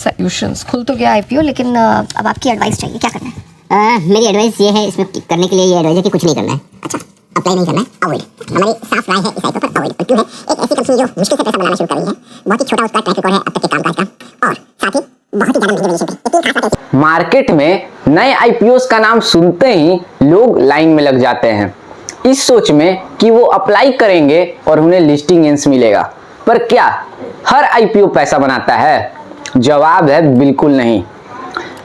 Solutions. खुल तो गया आईपीओ, लेकिन अब आपकी एडवाइस चाहिए, क्या करना है? मेरी एडवाइस ये है, इसमें करने के लिए ये एडवाइस है कि कुछ नहीं करना है। अच्छा, अप्लाई नहीं करना है, अवॉइड। हमारी साफ राय है इस आईपीओ पर अवॉइड। पर क्यों है? एक ऐसी कंपनी जो मुश्किल से पैसा बनाना शुरू कर रही है, बहुत ही छोटा उसका ट्रैक रिकॉर्ड है अब तक के कामकाज का, और साथ ही बहुत ही ज्यादा वैल्यूएशन पे। मार्केट में नए आईपीओस का नाम सुनते ही लोग लाइन में लग जाते हैं, इस सोच में कि वो अप्लाई करेंगे और उन्हें लिस्टिंग इंस मिलेगा। पर क्या हर आईपीओ पैसा बनाता है? जवाब है बिल्कुल नहीं।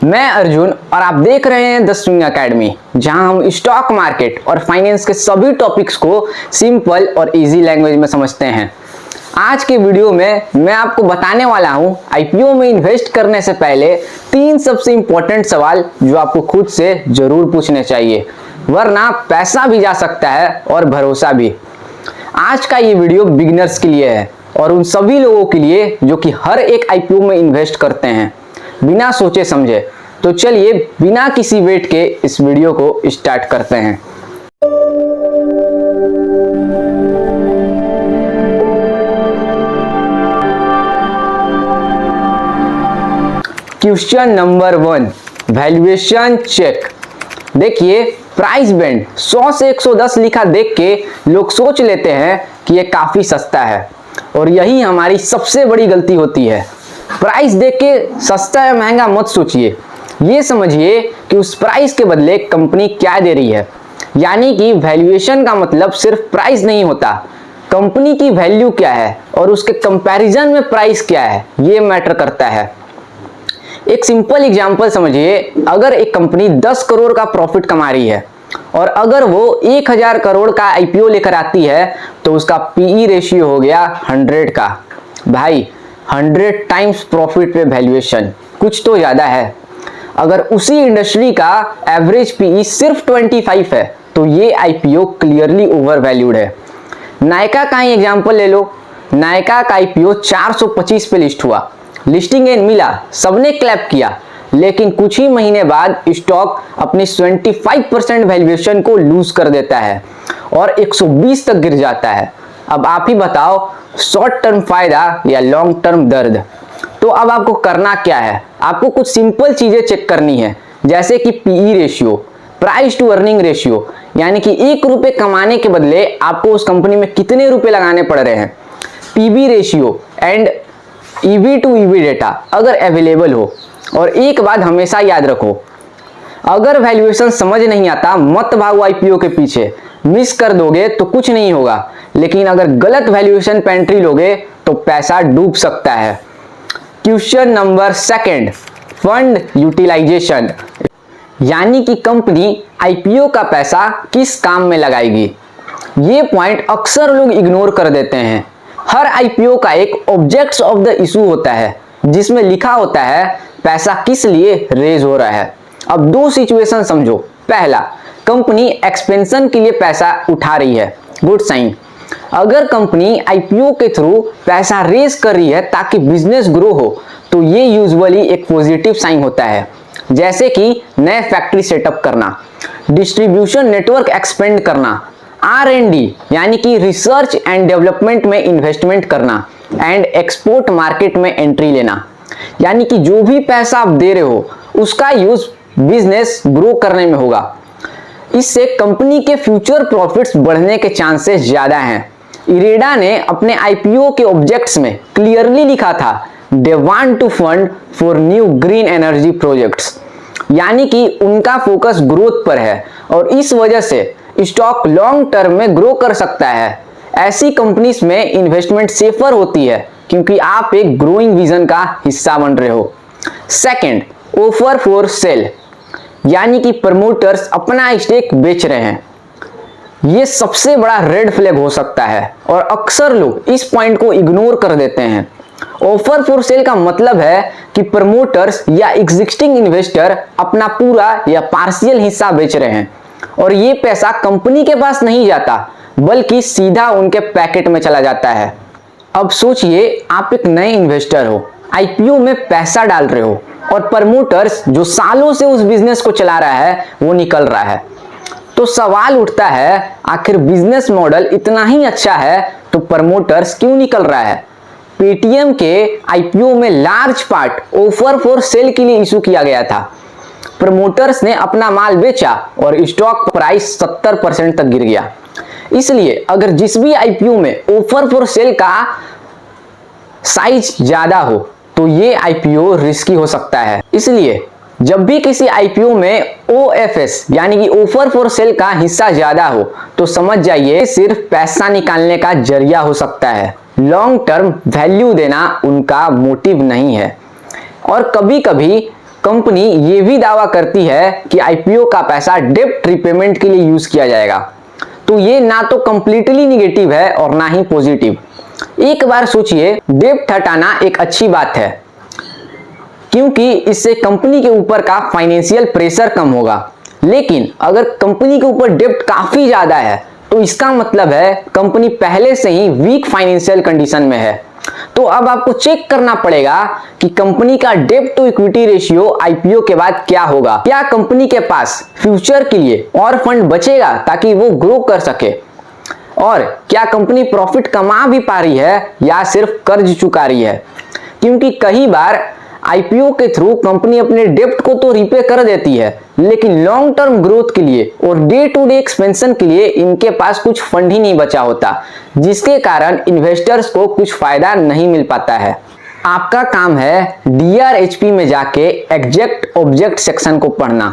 मैं अर्जुन और आप देख रहे हैं द स्विंग एकेडमी, जहां हम स्टॉक मार्केट और फाइनेंस के सभी टॉपिक्स को सिंपल और इजी लैंग्वेज में समझते हैं। आज के वीडियो में मैं आपको बताने वाला हूं आईपीओ में इन्वेस्ट करने से पहले 3 सबसे इंपॉर्टेंट सवाल जो आपको खुद से जरूर पूछने चाहिए, वरना पैसा भी जा सकता है और भरोसा भी। आज का ये वीडियो बिगिनर्स के लिए है और उन सभी लोगों के लिए जो कि हर एक आईपीओ में इन्वेस्ट करते हैं बिना सोचे समझे। तो चलिए बिना किसी वेट के इस वीडियो को स्टार्ट करते हैं। Question number 1, valuation check. देखिए, प्राइस बैंड 100 से 110 लिखा देख के लोग सोच लेते हैं कि ये काफी सस्ता है, और यही हमारी सबसे बड़ी गलती होती है। प्राइस देख के सस्ता या महंगा मत सोचिए, ये समझिए कि उस प्राइस के बदले कंपनी क्या दे रही है। यानी कि वैल्यूएशन का मतलब सिर्फ प्राइस नहीं होता, कंपनी की वैल्यू क्या है और उसके कंपैरिजन में प्राइस क्या है, ये मैटर करता है। एक सिंपल एग्जांपल समझिए, अगर एक कंपनी 10 करोड़ का प्रॉफिट कमा रही है और अगर वो 1000 करोड़ का आईपीओ लेकर आती है तो उसका पीई रेशियो हो गया 100 का। भाई 100 टाइम्स प्रॉफिट पे वैल्यूएशन, कुछ तो ज्यादा है। अगर उसी इंडस्ट्री का एवरेज पीई सिर्फ 25 है तो ये आईपीओ क्लियरली ओवर वैल्यूड है। नायका का ही एग्जांपल ले लो। नायका का आईपीओ 425 पे लिस्ट हुआ, लिस्टिंग एंड मिला, सबने क्लैप किया, लेकिन कुछ ही महीने बाद स्टॉक अपनी 25% वैल्यूएशन को लूज कर देता है और 120 तक गिर जाता है। अब आप ही बताओ, शॉर्ट टर्म फायदा या लॉन्ग टर्म दर्द? तो अब आपको करना क्या है? आपको कुछ सिंपल चीजें चेक करनी है, जैसे कि PE ratio, price to earning ratio, यानी कि 1 रुपए कमाने के बदले आपको उस कंपनी में कितने रुपए लगाने पड़ रहे हैं, PB ratio and EV to EV data अगर अवेलेबल हो। और एक बात हमेशा याद रखो, अगर वैल्यूएशन समझ नहीं आता मत भागो आईपीओ के पीछे, मिस कर दोगे तो कुछ नहीं होगा, लेकिन अगर गलत वैल्यूएशन पे एंट्री लोगे तो पैसा डूब सकता है। क्वेश्चन नंबर 2, फंड यूटिलाइजेशन, यानी कि कंपनी आईपीओ का पैसा किस काम में लगाएगी। ये पॉइंट अक्सर लोग इग्नोर कर देते हैं। हर आईपीओ का एक ऑब्जेक्ट्स ऑफ द इशू होता है जिसमें लिखा होता है पैसा किस लिए रेज हो रहा है। अब 2 सिचुएशन समझो। पहला, कंपनी एक्सपेंशन के लिए पैसा उठा रही है, गुड साइन। अगर कंपनी आईपीओ के थ्रू पैसा रेज कर रही है ताकि बिजनेस ग्रो हो तो ये यूजुअली एक पॉजिटिव साइन होता है, जैसे कि नए फैक्ट्री सेटअप करना, डिस्ट्रीब्यूशन नेटवर्क एक्सपेंड करना, R&D यानी कि रिसर्च एंड डेवलपमेंट में इन्वेस्टमेंट करना, एंड एक्सपोर्ट मार्केट में एंट्री लेना। यानी कि जो भी पैसा आप दे रहे हो उसका यूज बिजनेस ग्रो करने में होगा। इससे कंपनी के फ्यूचर प्रॉफिट्स बढ़ने के चांसेस ज्यादा हैं। इरेडा ने अपने आईपीओ के ऑब्जेक्ट्स में क्लियरली लिखा था they want to fund for new green energy projects, यानी कि उनका फोकस ग्रोथ पर है और इस वजह से स्टॉक लॉन्ग टर्म में ग्रो कर सकता है। ऐसी कंपनीज में इन्वेस्टमेंट सेफर होती है क्योंकि आप एक ग्रोइंग विजन का हिस्सा बन रहे हो। सेकंड, ऑफर फॉर सेल, यानी कि प्रमोटर्स अपना स्टेक बेच रहे हैं। ये सबसे बड़ा रेड फ्लैग हो सकता है और अक्सर लोग इस पॉइंट को इग्नोर कर देते हैं। ऑफर फॉर सेल का मतलब है कि प्रमोटर्स या एग्जिस्टिंग इन्वेस्टर अपना पूरा या पार्शियल हिस्सा बेच रहे हैं और ये पैसा कंपनी के पास नहीं जाता बल्कि सीधा उनके पैकेट में चला जाता है। अब सोचिए, आप एक नए इन्वेस्टर हो, आईपीओ में पैसा डाल रहे हो और प्रमोटर्स जो सालों से उस बिजनेस को चला रहा है वो निकल रहा है। तो सवाल उठता है, आखिर बिजनेस मॉडल इतना ही अच्छा है तो प्रमोटर्स क्यों निकल रहा है? पेटीएम के आईपीओ में large part offer for sale के लिए इशू किया गया था। प्रमोटर्स ने अपना माल बेचा और स्टॉक प्राइस 70% तक गिर गया। इसलिए अगर जिस भी आईपीओ में ऑफर फॉर सेल का साइज ज्यादा हो तो ये आईपीओ रिस्की हो सकता है। इसलिए जब भी किसी आईपीओ में ओएफएस यानी कि ऑफर फॉर सेल का हिस्सा ज्यादा हो तो समझ जाइए सिर्फ पैसा निकालने का जरिया हो सकता है, लॉन्ग टर्म वैल्यू देना उनका मोटिव नहीं है। और कभी कभी कंपनी ये भी दावा करती है कि आईपीओ का पैसा डेब्ट रिपेमेंट के लिए यूज किया जाएगा, तो ये ना तो कंप्लीटली निगेटिव है और ना ही पॉजिटिव। एक बार सोचिए, डेब्ट हटाना एक अच्छी बात है क्योंकि इससे कंपनी के ऊपर का फाइनेंशियल प्रेशर कम होगा, लेकिन अगर कंपनी के ऊपर डेब्ट काफी ज्यादा है तो इसका मतलब है कंपनी पहले से ही वीक फाइनेंशियल कंडीशन में है। तो अब आपको चेक करना पड़ेगा कि कंपनी का डेब्ट टू इक्विटी रेशियो आईपीओ के बाद क्या होगा। क्या कंपनी के पास फ्यूचर के लिए और फंड बचेगा ताकि वो ग्रो कर सके, और क्या कंपनी प्रॉफिट कमा भी पा रही है या सिर्फ कर्ज चुका रही है। क्योंकि कई बार आईपीओ के थ्रू कंपनी अपने डेब्ट को तो रीपे कर देती है, लेकिन लॉन्ग टर्म ग्रोथ के लिए और डे टू डे एक्सपेंशन के लिए इनके पास कुछ फंड ही नहीं बचा होता, जिसके कारण इन्वेस्टर्स को कुछ फायदा नहीं मिल पाता है। आपका काम है डीआरएचपी में जाके एग्जैक्ट ऑब्जेक्ट सेक्शन को पढ़ना।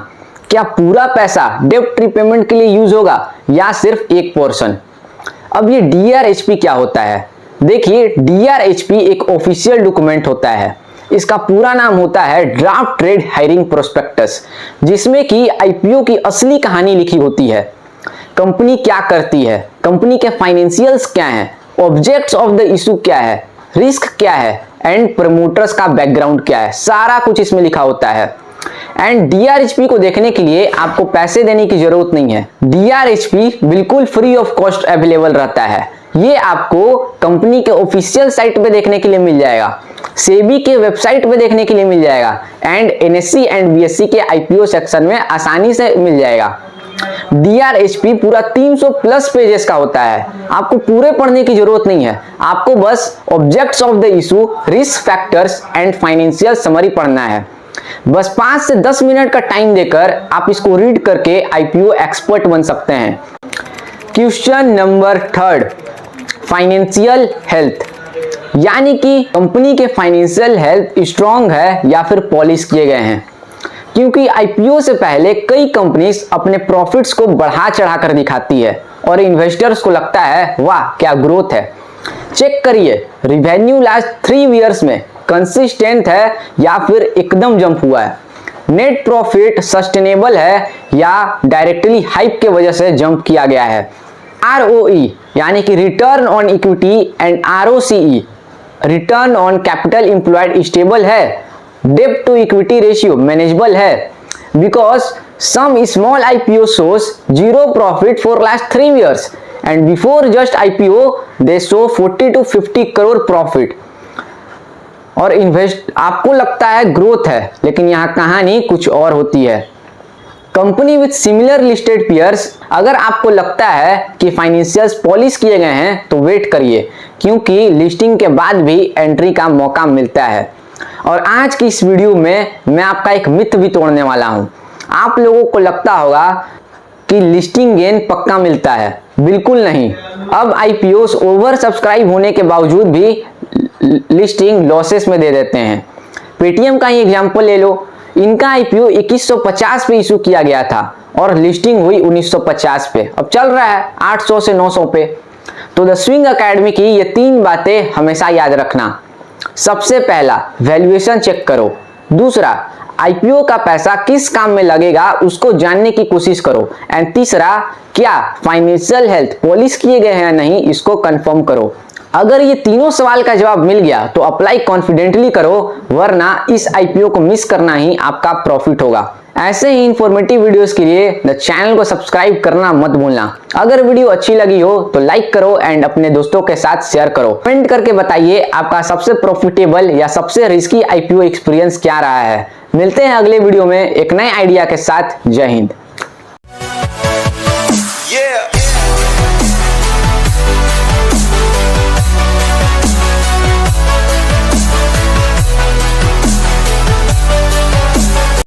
क्या पूरा पैसा डेब्ट रिपेमेंट के लिए यूज होगा या सिर्फ एक पोर्शन। अब ये डीआरएचपी क्या होता है? देखिए, डीआरएचपी एक ऑफिशियल डॉक्यूमेंट होता है। इसका पूरा नाम होता है ड्राफ्ट ट्रेड हायरिंग प्रोस्पेक्टस, जिसमें कि आईपीओ की असली कहानी लिखी होती है। कंपनी क्या करती है, कंपनी के फाइनेंशियल्स क्या हैं, ऑब्जेक्ट्स ऑफ द इशू क्या है, रिस्क क्या है एंड प्रमोटर्स का बैकग्राउंड क्या है, सारा कुछ इसमें लिखा होता है। एंड डीआरएचपी को देखने के लिए आपको पैसे देने की जरूरत नहीं है। डीआरएचपी बिल्कुल फ्री ऑफ कॉस्ट अवेलेबल रहता है। ये आपको कंपनी के ऑफिशियल साइट पे देखने के लिए मिल जाएगा, सेबी के वेबसाइट पे देखने के लिए मिल जाएगा एंड एनएससी एंड बीएससी के आईपीओ सेक्शन में आसानी से मिल जाएगा। डीआरएचपी पूरा 300 प्लस पेजेस का होता है। आपको पूरे पढ़ने की जरूरत नहीं है, आपको बस objects of the issue, risk factors and financial summary पढ़ना है। बस 5 से 10 मिनट का टाइम देकर आप इसको रीड करके आईपीओ एक्सपर्ट बन सकते हैं। क्वेश्चन नंबर 3, फाइनेंशियल हेल्थ, यानी कि कंपनी के फाइनेंशियल हेल्थ स्ट्रांग है या फिर पॉलिश किए गए हैं। क्योंकि आईपीओ से पहले कई कंपनीज अपने प्रॉफिट्स को बढ़ा चढ़ा कर दिखाती है और इन्वेस्टर्स को लगता है वाह क्या ग्रोथ है। चेक करिए, रिवेन्यू लास्ट 3 इयर्स में कंसिस्टेंट है या फिर एकदम जंप हुआ है। नेट प्रॉफिट सस्टेनेबल है या डायरेक्टली हाइप के वजह से जंप किया गया है। आरओई यानी कि return on equity and ROCE, return on capital employed stable है। डेब्ट टू इक्विटी रेशियो मैनेजेबल है। Because some small IPO shows zero profit for last 3 years and before just IPO they show 40 to 50 crore profit. और invest आपको लगता है growth है, लेकिन यहाँ कहानी कुछ और होती है। Company with similar listed peers, अगर आपको लगता है कि फाइनेंशियल्स पॉलिश किए गए हैं तो वेट करिए, क्योंकि लिस्टिंग के बाद भी एंट्री का मौका मिलता है। और आज की इस वीडियो में मैं आपका एक मिथ भी तोड़ने वाला हूं। आप लोगों को लगता होगा कि लिस्टिंग गेन पक्का मिलता है, बिल्कुल नहीं। अब आईपीओस ओवर सब्सक्राइब होने के बावजूद भी लिस्टिंग लॉसेस में दे देते हैं। पेटीएम का ही एग्जांपल ले लो, इनका आईपीओ 2150 पे इशू किया गया था और लिस्टिंग हुई 1950 पे, अब चल रहा है 800 से 900 पे। तो द स्विंग एकेडमी की ये 3 बातें हमेशा याद रखना। सबसे पहला, वैल्यूएशन चेक करो। दूसरा, आईपीओ का पैसा किस काम में लगेगा उसको जानने की कोशिश करो। एंड तीसरा, क्या फाइनेंशियल हेल्थ पॉलिश किए गए हैं या नहीं इसको कंफर्म करो। अगर ये तीनों सवाल का जवाब मिल गया तो अप्लाई कॉन्फिडेंटली करो, वरना इस आईपीओ को मिस करना ही आपका प्रॉफिट होगा। ऐसे ही इंफॉर्मेटिव वीडियोस के लिए द चैनल को सब्सक्राइब करना मत भूलना। अगर वीडियो अच्छी लगी हो तो लाइक करो एंड अपने दोस्तों के साथ शेयर करो। कमेंट करके बताइए आपका सबसे प्रॉफिटेबल या सबसे रिस्की आईपीओ एक्सपीरियंस क्या रहा है। मिलते हैं अगले वीडियो में एक नए आइडिया के साथ। जय हिंद।